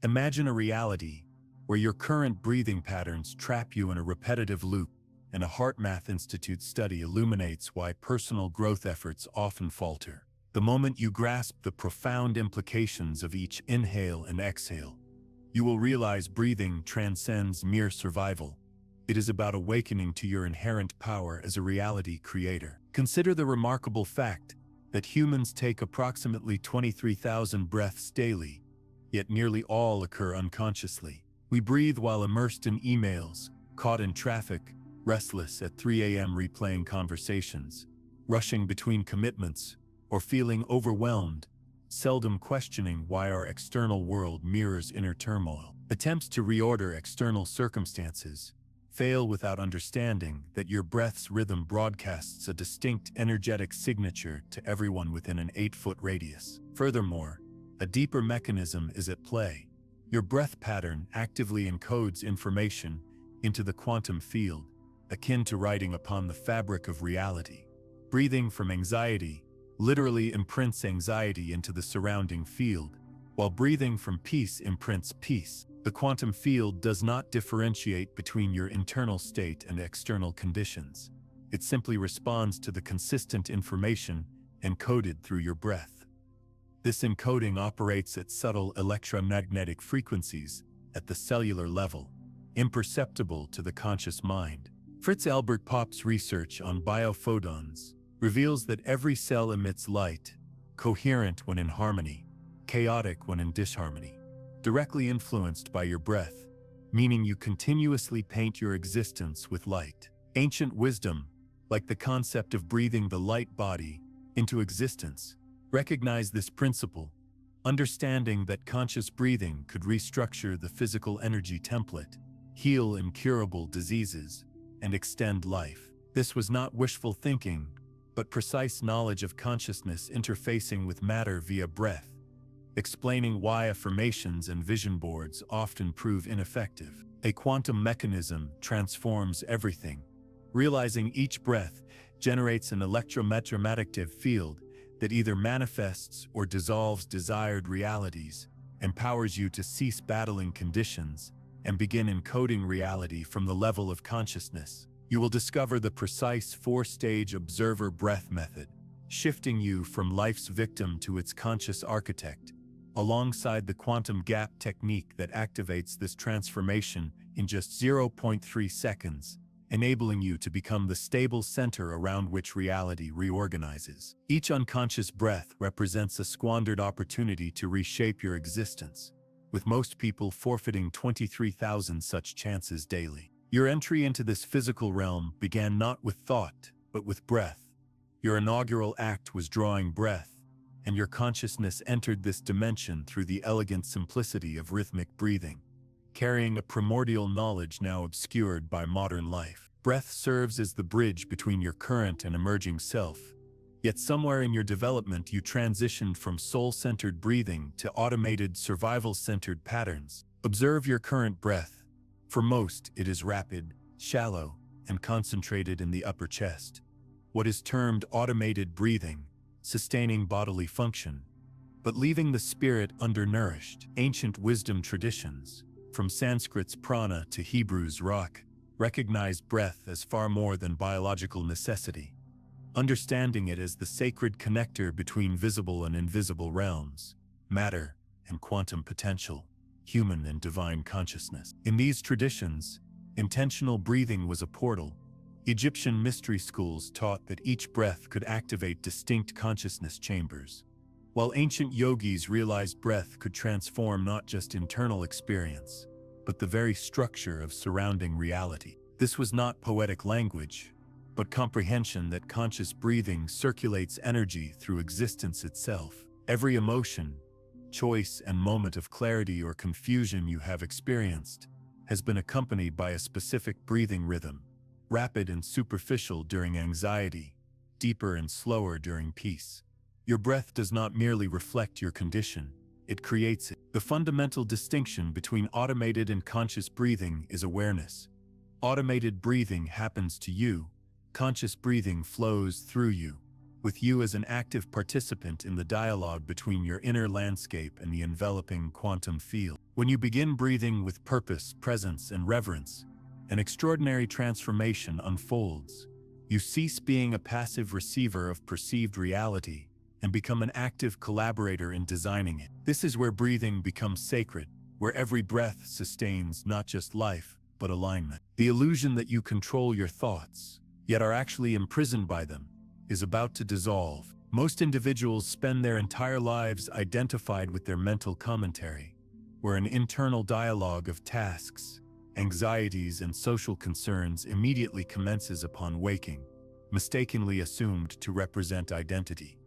Imagine a reality where your current breathing patterns trap you in a repetitive loop, and a HeartMath Institute study illuminates why personal growth efforts often falter. The moment you grasp the profound implications of each inhale and exhale, you will realize breathing transcends mere survival. It is about awakening to your inherent power as a reality creator. Consider the remarkable fact that humans take approximately 23,000 breaths daily, yet nearly all occur unconsciously. We breathe while immersed in emails, caught in traffic, restless at 3 a.m. replaying conversations, rushing between commitments, or feeling overwhelmed, seldom questioning why our external world mirrors inner turmoil. Attempts to reorder external circumstances fail without understanding that your breath's rhythm broadcasts a distinct energetic signature to everyone within an 8-foot radius. Furthermore, a deeper mechanism is at play. Your breath pattern actively encodes information into the quantum field, akin to writing upon the fabric of reality. Breathing from anxiety literally imprints anxiety into the surrounding field, while breathing from peace imprints peace. The quantum field does not differentiate between your internal state and external conditions. It simply responds to the consistent information encoded through your breath. This encoding operates at subtle electromagnetic frequencies at the cellular level, imperceptible to the conscious mind. Fritz Albert Popp's research on biophotons reveals that every cell emits light, coherent when in harmony, chaotic when in disharmony, directly influenced by your breath, meaning you continuously paint your existence with light. Ancient wisdom, like the concept of breathing the light body into existence, recognized this principle, understanding that conscious breathing could restructure the physical energy template, heal incurable diseases, and extend life. This was not wishful thinking, but precise knowledge of consciousness interfacing with matter via breath, explaining why affirmations and vision boards often prove ineffective. A quantum mechanism transforms everything. Realizing each breath generates an electromagnetic field that either manifests or dissolves desired realities, empowers you to cease battling conditions, and begin encoding reality from the level of consciousness. You will discover the precise 4-stage observer breath method, shifting you from life's victim to its conscious architect, alongside the quantum gap technique that activates this transformation in just 0.3 seconds, enabling you to become the stable center around which reality reorganizes. Each unconscious breath represents a squandered opportunity to reshape your existence, with most people forfeiting 23,000 such chances daily. Your entry into this physical realm began not with thought, but with breath. Your inaugural act was drawing breath, and your consciousness entered this dimension through the elegant simplicity of rhythmic breathing, carrying a primordial knowledge now obscured by modern life. Breath serves as the bridge between your current and emerging self, yet somewhere in your development you transitioned from soul-centered breathing to automated, survival-centered patterns. Observe your current breath. For most, it is rapid, shallow, and concentrated in the upper chest. What is termed automated breathing, sustaining bodily function, but leaving the spirit undernourished. Ancient wisdom traditions, from Sanskrit's prana to Hebrew's ruach, recognized breath as far more than biological necessity, understanding it as the sacred connector between visible and invisible realms, matter and quantum potential, human and divine consciousness. In these traditions, intentional breathing was a portal. Egyptian mystery schools taught that each breath could activate distinct consciousness chambers, while ancient yogis realized breath could transform not just internal experience, but the very structure of surrounding reality. This was not poetic language, but comprehension that conscious breathing circulates energy through existence itself. Every emotion, choice, and moment of clarity or confusion you have experienced has been accompanied by a specific breathing rhythm, rapid and superficial during anxiety, deeper and slower during peace. Your breath does not merely reflect your condition, it creates it. The fundamental distinction between automated and conscious breathing is awareness. Automated breathing happens to you, conscious breathing flows through you. with you as an active participant in the dialogue between your inner landscape and the enveloping quantum field. When you begin breathing with purpose, presence, and reverence, an extraordinary transformation unfolds. You cease being a passive receiver of perceived reality and become an active collaborator in designing it. This is where breathing becomes sacred, where every breath sustains not just life, but alignment. The illusion that you control your thoughts, yet are actually imprisoned by them, is about to dissolve. Most individuals spend their entire lives identified with their mental commentary, where an internal dialogue of tasks, anxieties, and social concerns immediately commences upon waking, mistakenly assumed to represent identity.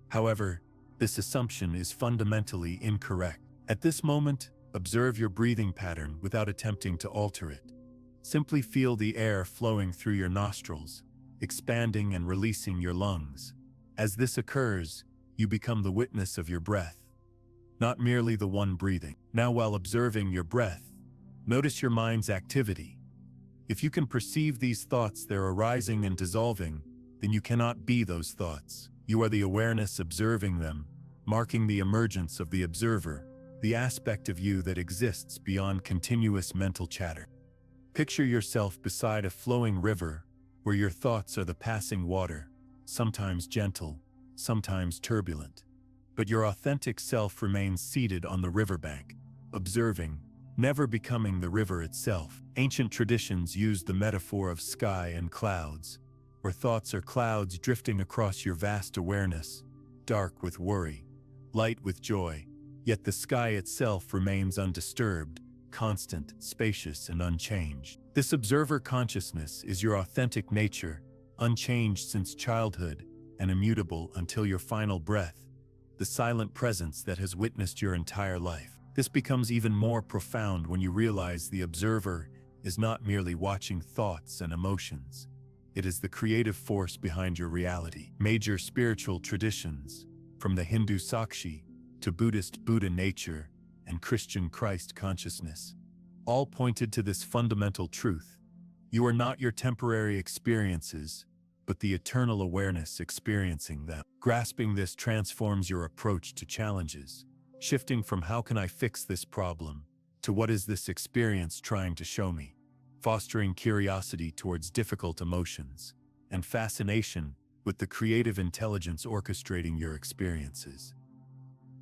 However, this assumption is fundamentally incorrect. At this moment, observe your breathing pattern without attempting to alter it. Simply feel the air flowing through your nostrils, expanding and releasing your lungs. As this occurs, you become the witness of your breath, not merely the one breathing. Now, while observing your breath, notice your mind's activity. If you can perceive these thoughts, they're arising and dissolving, then you cannot be those thoughts. You are the awareness observing them, marking the emergence of the observer, the aspect of you that exists beyond continuous mental chatter. Picture yourself beside a flowing river, where your thoughts are the passing water, sometimes gentle, sometimes turbulent. But your authentic self remains seated on the riverbank, observing, never becoming the river itself. Ancient traditions used the metaphor of sky and clouds, where thoughts are clouds drifting across your vast awareness, dark with worry, light with joy, yet the sky itself remains undisturbed, constant, spacious, and unchanged. This observer consciousness is your authentic nature, unchanged since childhood and immutable until your final breath, the silent presence that has witnessed your entire life. This becomes even more profound when you realize the observer is not merely watching thoughts and emotions. It is the creative force behind your reality. Major spiritual traditions, from the Hindu Sakshi to Buddhist Buddha nature and Christian Christ consciousness, all pointed to this fundamental truth. You are not your temporary experiences, but the eternal awareness experiencing them. Grasping this transforms your approach to challenges, shifting from "how can I fix this problem" to "what is this experience trying to show me?" Fostering curiosity towards difficult emotions and fascination with the creative intelligence orchestrating your experiences.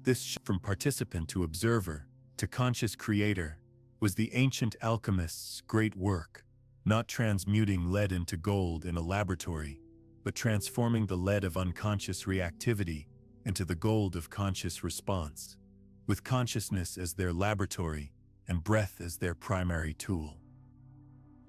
This shift from participant to observer to conscious creator was the ancient alchemist's great work, not transmuting lead into gold in a laboratory, but transforming the lead of unconscious reactivity into the gold of conscious response, with consciousness as their laboratory and breath as their primary tool.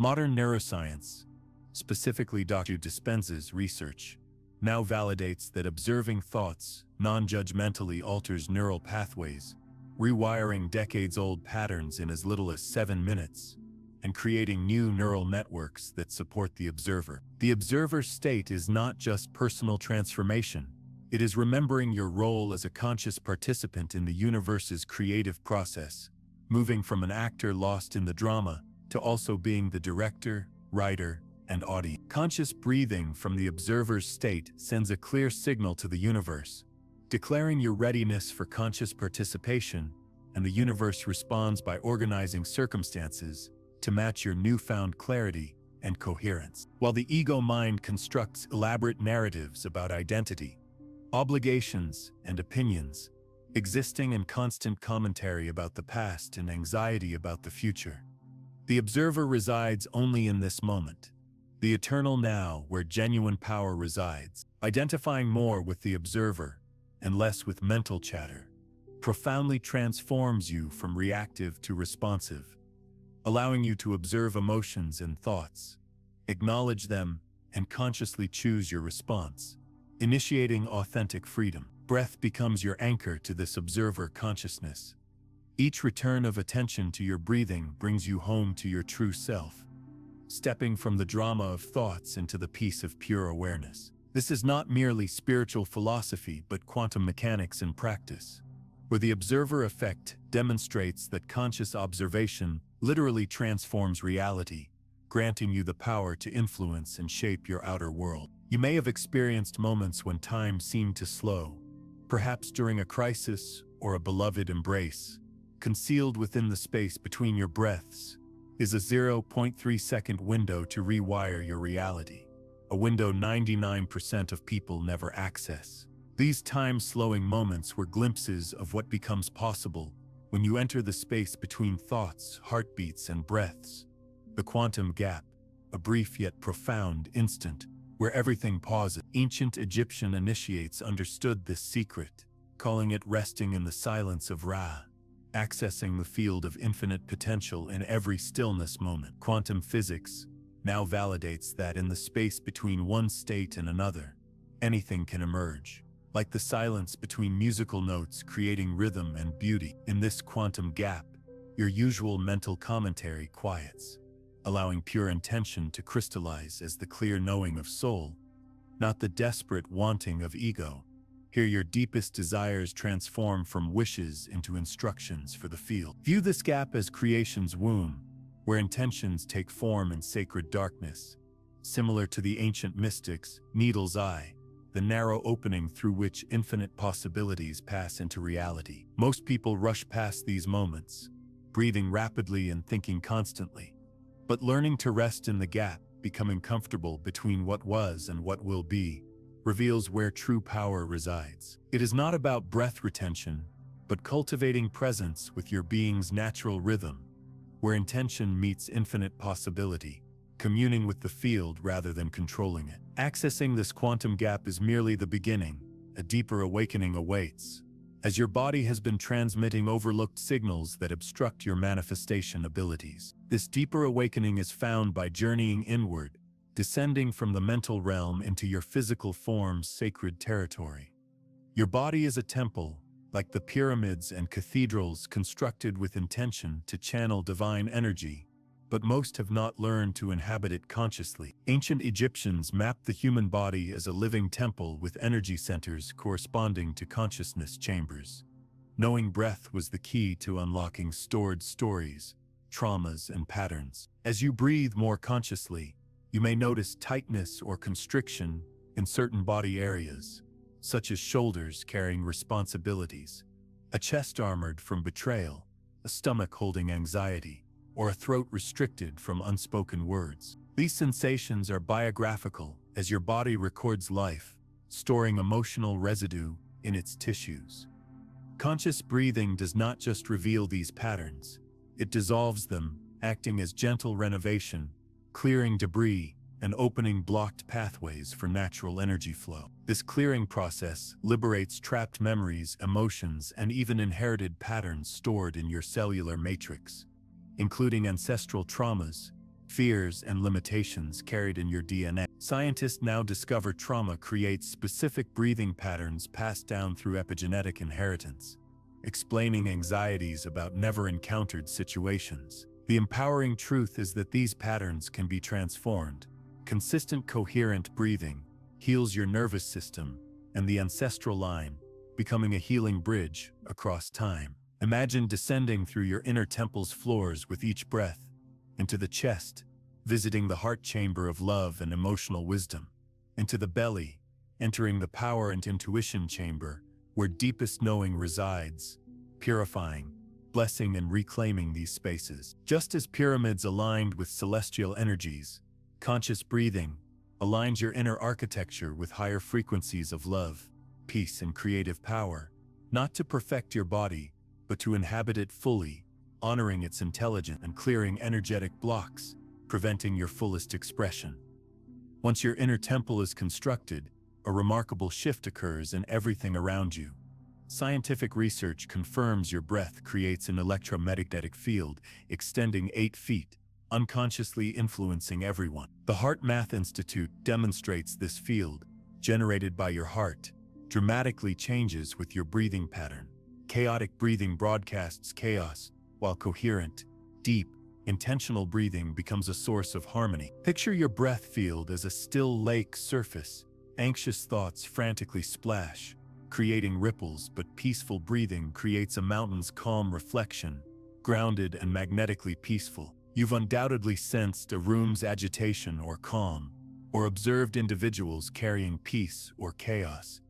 Modern neuroscience, specifically Dr. Dispenza's research, now validates that observing thoughts non-judgmentally alters neural pathways, rewiring decades-old patterns in as little as 7 minutes, and creating new neural networks that support the observer. The observer state is not just personal transformation, it is remembering your role as a conscious participant in the universe's creative process, moving from an actor lost in the drama to also being the director, writer, and audience. Conscious breathing from the observer's state sends a clear signal to the universe, declaring your readiness for conscious participation, and the universe responds by organizing circumstances to match your newfound clarity and coherence. While the ego mind constructs elaborate narratives about identity, obligations, and opinions, existing in constant commentary about the past and anxiety about the future, the observer resides only in this moment, the eternal now where genuine power resides. Identifying more with the observer and less with mental chatter profoundly transforms you from reactive to responsive, allowing you to observe emotions and thoughts, acknowledge them, and consciously choose your response, initiating authentic freedom. Breath becomes your anchor to this observer consciousness. Each return of attention to your breathing brings you home to your true self, stepping from the drama of thoughts into the peace of pure awareness. This is not merely spiritual philosophy but quantum mechanics in practice, where the observer effect demonstrates that conscious observation literally transforms reality, granting you the power to influence and shape your outer world. You may have experienced moments when time seemed to slow, perhaps during a crisis or a beloved embrace. Concealed within the space between your breaths is a 0.3-second window to rewire your reality, a window 99% of people never access. These time-slowing moments were glimpses of what becomes possible when you enter the space between thoughts, heartbeats, and breaths. The quantum gap, a brief yet profound instant where everything pauses. Ancient Egyptian initiates understood this secret, calling it resting in the silence of Ra, accessing the field of infinite potential in every stillness moment. Quantum physics now validates that in the space between one state and another, anything can emerge, like the silence between musical notes creating rhythm and beauty. In this quantum gap, your usual mental commentary quiets, allowing pure intention to crystallize as the clear knowing of soul, not the desperate wanting of ego. Here your deepest desires transform from wishes into instructions for the field. View this gap as creation's womb, where intentions take form in sacred darkness, similar to the ancient mystics' needle's eye, the narrow opening through which infinite possibilities pass into reality. Most people rush past these moments, breathing rapidly and thinking constantly. But learning to rest in the gap, becoming comfortable between what was and what will be, reveals where true power resides. It is not about breath retention, but cultivating presence with your being's natural rhythm, where intention meets infinite possibility, communing with the field rather than controlling it. Accessing this quantum gap is merely the beginning. A deeper awakening awaits, as your body has been transmitting overlooked signals that obstruct your manifestation abilities. This deeper awakening is found by journeying inward, descending from the mental realm into your physical form's sacred territory. Your body is a temple, like the pyramids and cathedrals constructed with intention to channel divine energy, but most have not learned to inhabit it consciously. Ancient Egyptians mapped the human body as a living temple with energy centers corresponding to consciousness chambers. Knowing breath was the key to unlocking stored stories, traumas, and patterns. As you breathe more consciously, you may notice tightness or constriction in certain body areas, such as shoulders carrying responsibilities, a chest armored from betrayal, a stomach holding anxiety, or a throat restricted from unspoken words. These sensations are biographical, as your body records life, storing emotional residue in its tissues. Conscious breathing does not just reveal these patterns, it dissolves them, acting as gentle renovation, clearing debris and opening blocked pathways for natural energy flow. This clearing process liberates trapped memories, emotions, and even inherited patterns stored in your cellular matrix, including ancestral traumas, fears, and limitations carried in your DNA. Scientists now discover trauma creates specific breathing patterns passed down through epigenetic inheritance, explaining anxieties about never-encountered situations. The empowering truth is that these patterns can be transformed. Consistent, coherent breathing heals your nervous system and the ancestral line, becoming a healing bridge across time. Imagine descending through your inner temple's floors with each breath, into the chest, visiting the heart chamber of love and emotional wisdom, into the belly, entering the power and intuition chamber, where deepest knowing resides, purifying, blessing, and reclaiming these spaces. Just as pyramids aligned with celestial energies, conscious breathing aligns your inner architecture with higher frequencies of love, peace, and creative power, not to perfect your body, but to inhabit it fully, honoring its intelligence and clearing energetic blocks, preventing your fullest expression. Once your inner temple is constructed, a remarkable shift occurs in everything around you. Scientific research confirms your breath creates an electromagnetic field extending 8 feet, unconsciously influencing everyone. The Heart Math Institute demonstrates this field, generated by your heart, dramatically changes with your breathing pattern. Chaotic breathing broadcasts chaos, while coherent, deep, intentional breathing becomes a source of harmony. Picture your breath field as a still lake surface. Anxious thoughts frantically splash, creating ripples, but peaceful breathing creates a mountain's calm reflection, grounded and magnetically peaceful. You've undoubtedly sensed a room's agitation or calm, or observed individuals carrying peace or chaos,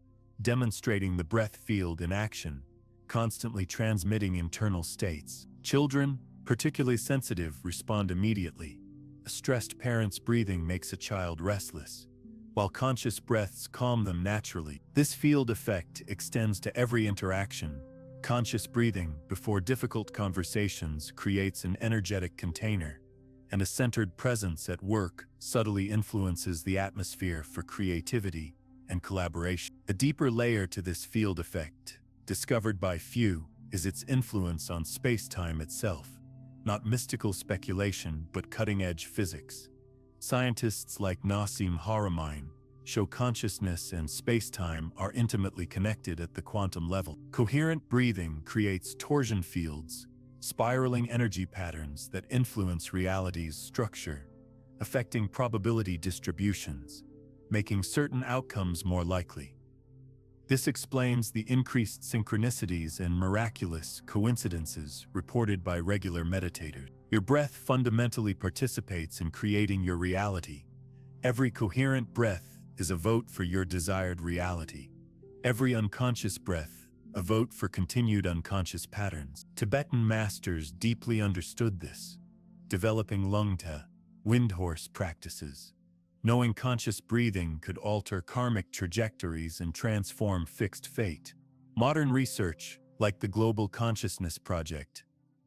demonstrating the breath field in action, constantly transmitting internal states. Children, particularly sensitive, respond immediately. A stressed parent's breathing makes a child restless, while conscious breaths calm them naturally. This field effect extends to every interaction. Conscious breathing before difficult conversations creates an energetic container, and a centered presence at work subtly influences the atmosphere for creativity and collaboration. A deeper layer to this field effect, discovered by few, is its influence on space-time itself. Not mystical speculation, but cutting-edge physics. Scientists like Nassim Haramein show consciousness and space-time are intimately connected at the quantum level. Coherent breathing creates torsion fields, spiraling energy patterns that influence reality's structure, affecting probability distributions, making certain outcomes more likely. This explains the increased synchronicities and miraculous coincidences reported by regular meditators. Your breath fundamentally participates in creating your reality. Every coherent breath is a vote for your desired reality. Every unconscious breath, a vote for continued unconscious patterns. Tibetan masters deeply understood this, developing lungta, wind horse practices, knowing conscious breathing could alter karmic trajectories and transform fixed fate. Modern research, like the Global Consciousness Project,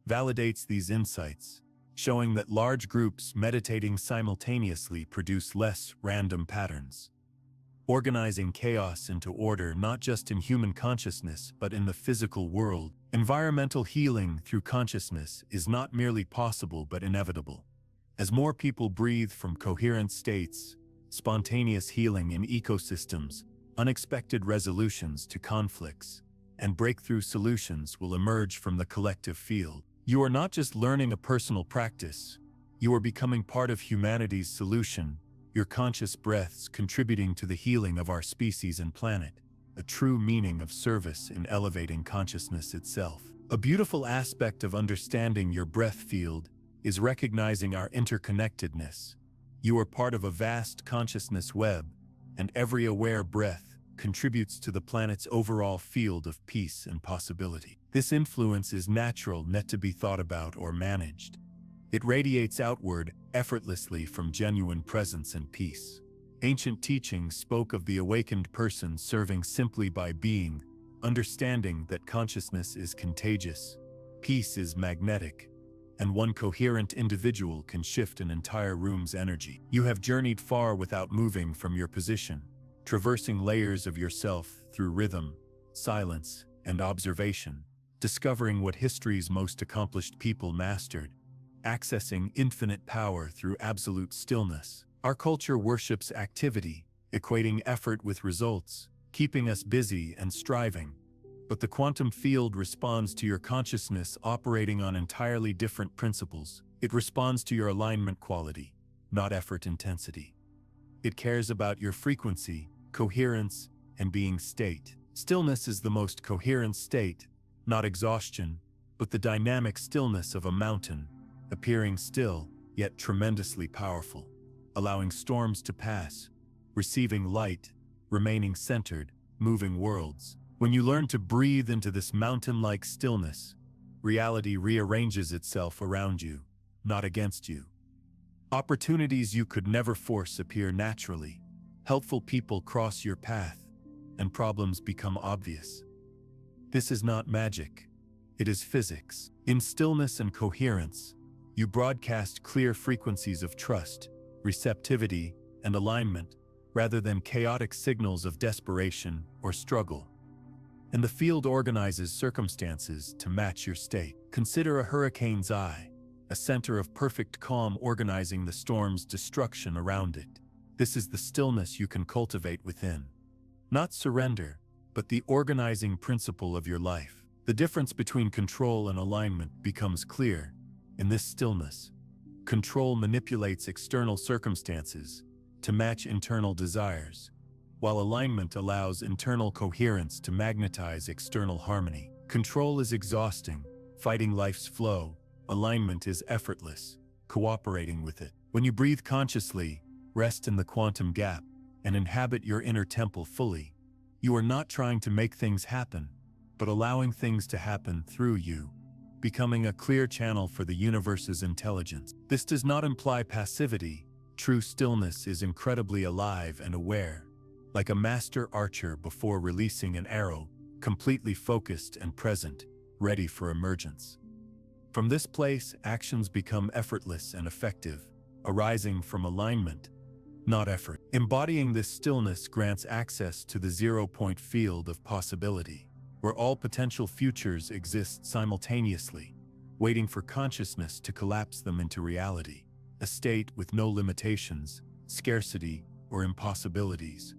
validates these insights, showing that large groups meditating simultaneously produce less random patterns, organizing chaos into order not just in human consciousness but in the physical world. Environmental healing through consciousness is not merely possible but inevitable. As more people breathe from coherent states, spontaneous healing in ecosystems, unexpected resolutions to conflicts, and breakthrough solutions will emerge from the collective field. You are not just learning a personal practice, you are becoming part of humanity's solution, your conscious breaths contributing to the healing of our species and planet, a true meaning of service in elevating consciousness itself. A beautiful aspect of understanding your breath field is recognizing our interconnectedness. You are part of a vast consciousness web, and every aware breath contributes to the planet's overall field of peace and possibility. This influence is natural, not to be thought about or managed. It radiates outward effortlessly from genuine presence and peace. Ancient teachings spoke of the awakened person serving simply by being, understanding that consciousness is contagious, peace is magnetic, and one coherent individual can shift an entire room's energy. You have journeyed far without moving from your position, traversing layers of yourself through rhythm, silence, and observation, discovering what history's most accomplished people mastered, accessing infinite power through absolute stillness. Our culture worships activity, equating effort with results, keeping us busy and striving. But the quantum field responds to your consciousness operating on entirely different principles. It responds to your alignment quality, not effort intensity. It cares about your frequency, coherence, and being state. Stillness is the most coherent state, not exhaustion, but the dynamic stillness of a mountain, appearing still, yet tremendously powerful, allowing storms to pass, receiving light, remaining centered, moving worlds. When you learn to breathe into this mountain-like stillness, reality rearranges itself around you, not against you. Opportunities you could never force appear naturally. Helpful people cross your path, and problems become obvious. This is not magic. It is physics. In stillness and coherence, you broadcast clear frequencies of trust, receptivity, and alignment, rather than chaotic signals of desperation or struggle. And the field organizes circumstances to match your state. Consider a hurricane's eye, a center of perfect calm organizing the storm's destruction around it. This is the stillness you can cultivate within. Not surrender, but the organizing principle of your life. The difference between control and alignment becomes clear in this stillness. Control manipulates external circumstances to match internal desires, while alignment allows internal coherence to magnetize external harmony. Control is exhausting, fighting life's flow. Alignment is effortless, cooperating with it. When you breathe consciously, rest in the quantum gap, and inhabit your inner temple fully. You are not trying to make things happen, but allowing things to happen through you, becoming a clear channel for the universe's intelligence. This does not imply passivity. True stillness is incredibly alive and aware, like a master archer before releasing an arrow, completely focused and present, ready for emergence. From this place, actions become effortless and effective, arising from alignment, not effort. Embodying this stillness grants access to the zero-point field of possibility, where all potential futures exist simultaneously, waiting for consciousness to collapse them into reality, a state with no limitations, scarcity, or impossibilities.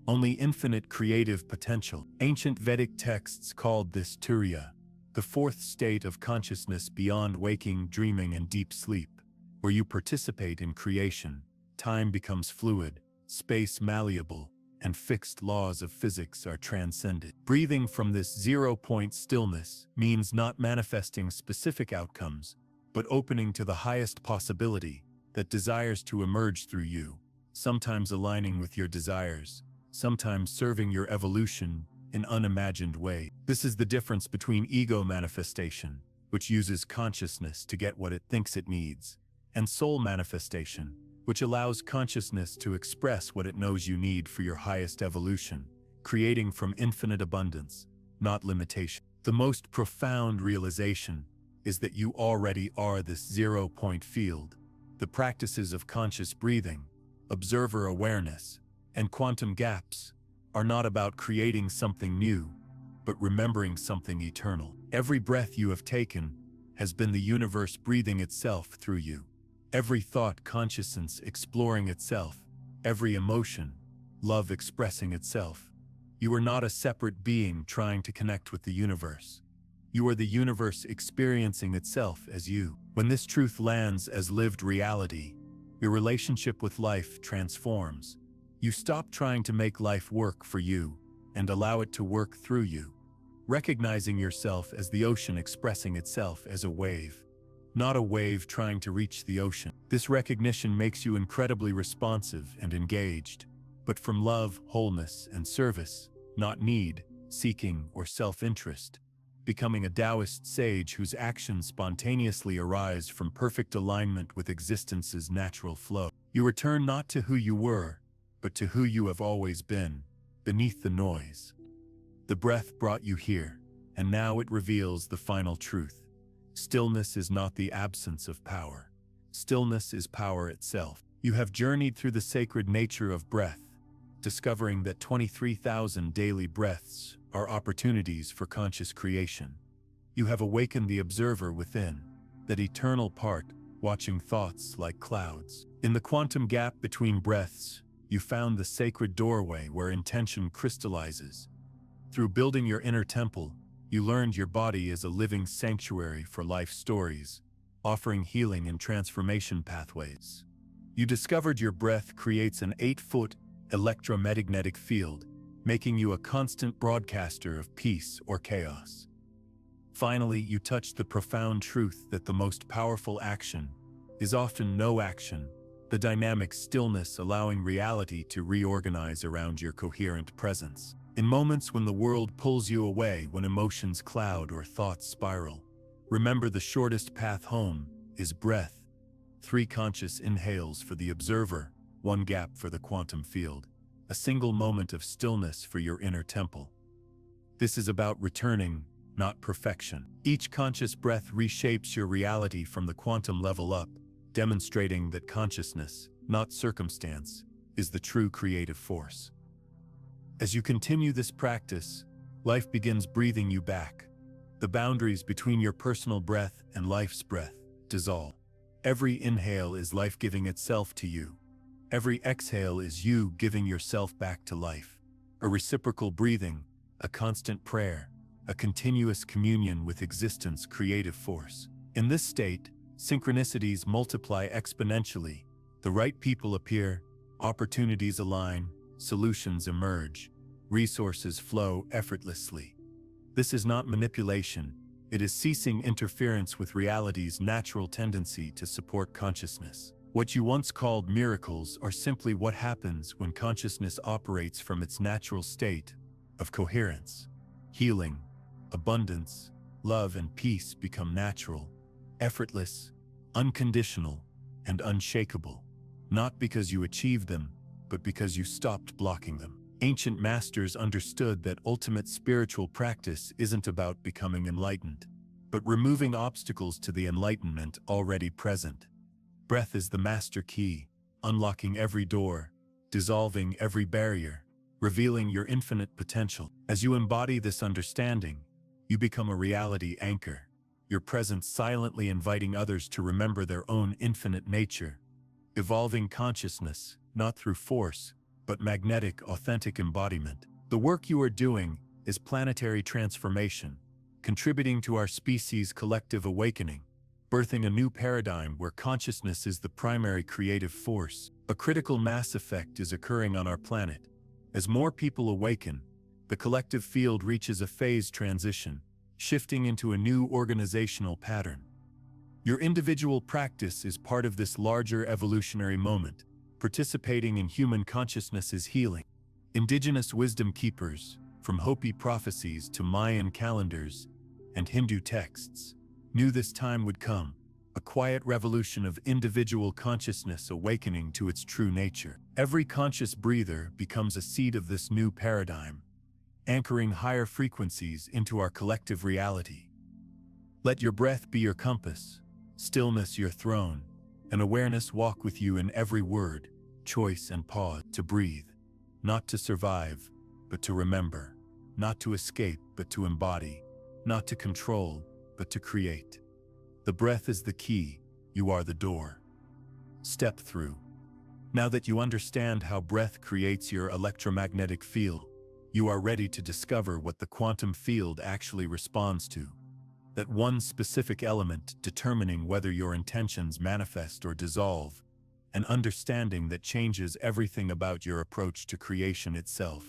Only infinite creative potential. Ancient Vedic texts called this Turiya, the fourth state of consciousness beyond waking, dreaming, and deep sleep, where you participate in creation. Time becomes fluid, space malleable, and fixed laws of physics are transcended. Breathing from this zero-point stillness means not manifesting specific outcomes, but opening to the highest possibility that desires to emerge through you, sometimes aligning with your desires, sometimes serving your evolution in unimagined ways. This is the difference between ego manifestation, which uses consciousness to get what it thinks it needs, and soul manifestation, which allows consciousness to express what it knows you need for your highest evolution, creating from infinite abundance, not limitation. The most profound realization is that you already are this zero-point field. The practices of conscious breathing, observer awareness, and quantum gaps are not about creating something new, but remembering something eternal. Every breath you have taken has been the universe breathing itself through you. Every thought, consciousness exploring itself, every emotion, love expressing itself. You are not a separate being trying to connect with the universe. You are the universe experiencing itself as you. When this truth lands as lived reality, your relationship with life transforms. You stop trying to make life work for you and allow it to work through you, recognizing yourself as the ocean expressing itself as a wave, not a wave trying to reach the ocean. This recognition makes you incredibly responsive and engaged, but from love, wholeness, and service, not need, seeking, or self-interest, becoming a Taoist sage whose actions spontaneously arise from perfect alignment with existence's natural flow. You return not to who you were, but to who you have always been, beneath the noise. The breath brought you here, and now it reveals the final truth. Stillness is not the absence of power. Stillness is power itself. You have journeyed through the sacred nature of breath, discovering that 23,000 daily breaths are opportunities for conscious creation. You have awakened the observer within, that eternal part, watching thoughts like clouds. In the quantum gap between breaths, you found the sacred doorway where intention crystallizes. Through building your inner temple, you learned your body is a living sanctuary for life stories, offering healing and transformation pathways. You discovered your breath creates an 8-foot electromagnetic field, making you a constant broadcaster of peace or chaos. Finally, you touched the profound truth that the most powerful action is often no action, the dynamic stillness allowing reality to reorganize around your coherent presence. In moments when the world pulls you away, when emotions cloud or thoughts spiral, remember the shortest path home is breath. 3 conscious inhales for the observer, 1 gap for the quantum field, a single moment of stillness for your inner temple. This is about returning, not perfection. Each conscious breath reshapes your reality from the quantum level up, demonstrating that consciousness, not circumstance, is the true creative force. As you continue this practice, life begins breathing you back. The boundaries between your personal breath and life's breath dissolve. Every inhale is life giving itself to you. Every exhale is you giving yourself back to life. A reciprocal breathing, a constant prayer, a continuous communion with existence's creative force. In this state, synchronicities multiply exponentially. The right people appear, opportunities align, solutions emerge, resources flow effortlessly. This is not manipulation, it is ceasing interference with reality's natural tendency to support consciousness. What you once called miracles are simply what happens when consciousness operates from its natural state of coherence. Healing, abundance, love, and peace become natural, effortless, unconditional, and unshakable, not because you achieved them, but because you stopped blocking them. Ancient masters understood that ultimate spiritual practice isn't about becoming enlightened, but removing obstacles to the enlightenment already present. Breath is the master key, unlocking every door, dissolving every barrier, revealing your infinite potential. As you embody this understanding, you become a reality anchor, your presence silently inviting others to remember their own infinite nature. Evolving consciousness, not through force, but magnetic, authentic embodiment. The work you are doing is planetary transformation, contributing to our species' collective awakening, birthing a new paradigm where consciousness is the primary creative force. A critical mass effect is occurring on our planet. As more people awaken, the collective field reaches a phase transition, shifting into a new organizational pattern. Your individual practice is part of this larger evolutionary moment, participating in human consciousness's healing. Indigenous wisdom keepers, from Hopi prophecies to Mayan calendars and Hindu texts, knew this time would come, a quiet revolution of individual consciousness awakening to its true nature. Every conscious breather becomes a seed of this new paradigm, anchoring higher frequencies into our collective reality. Let your breath be your compass, stillness your throne, and awareness walk with you in every word, choice, and pause. To breathe, not to survive, but to remember, not to escape, but to embody, not to control, but to create. The breath is the key, you are the door. Step through. Now that you understand how breath creates your electromagnetic field, you are ready to discover what the quantum field actually responds to. That one specific element determining whether your intentions manifest or dissolve, an understanding that changes everything about your approach to creation itself.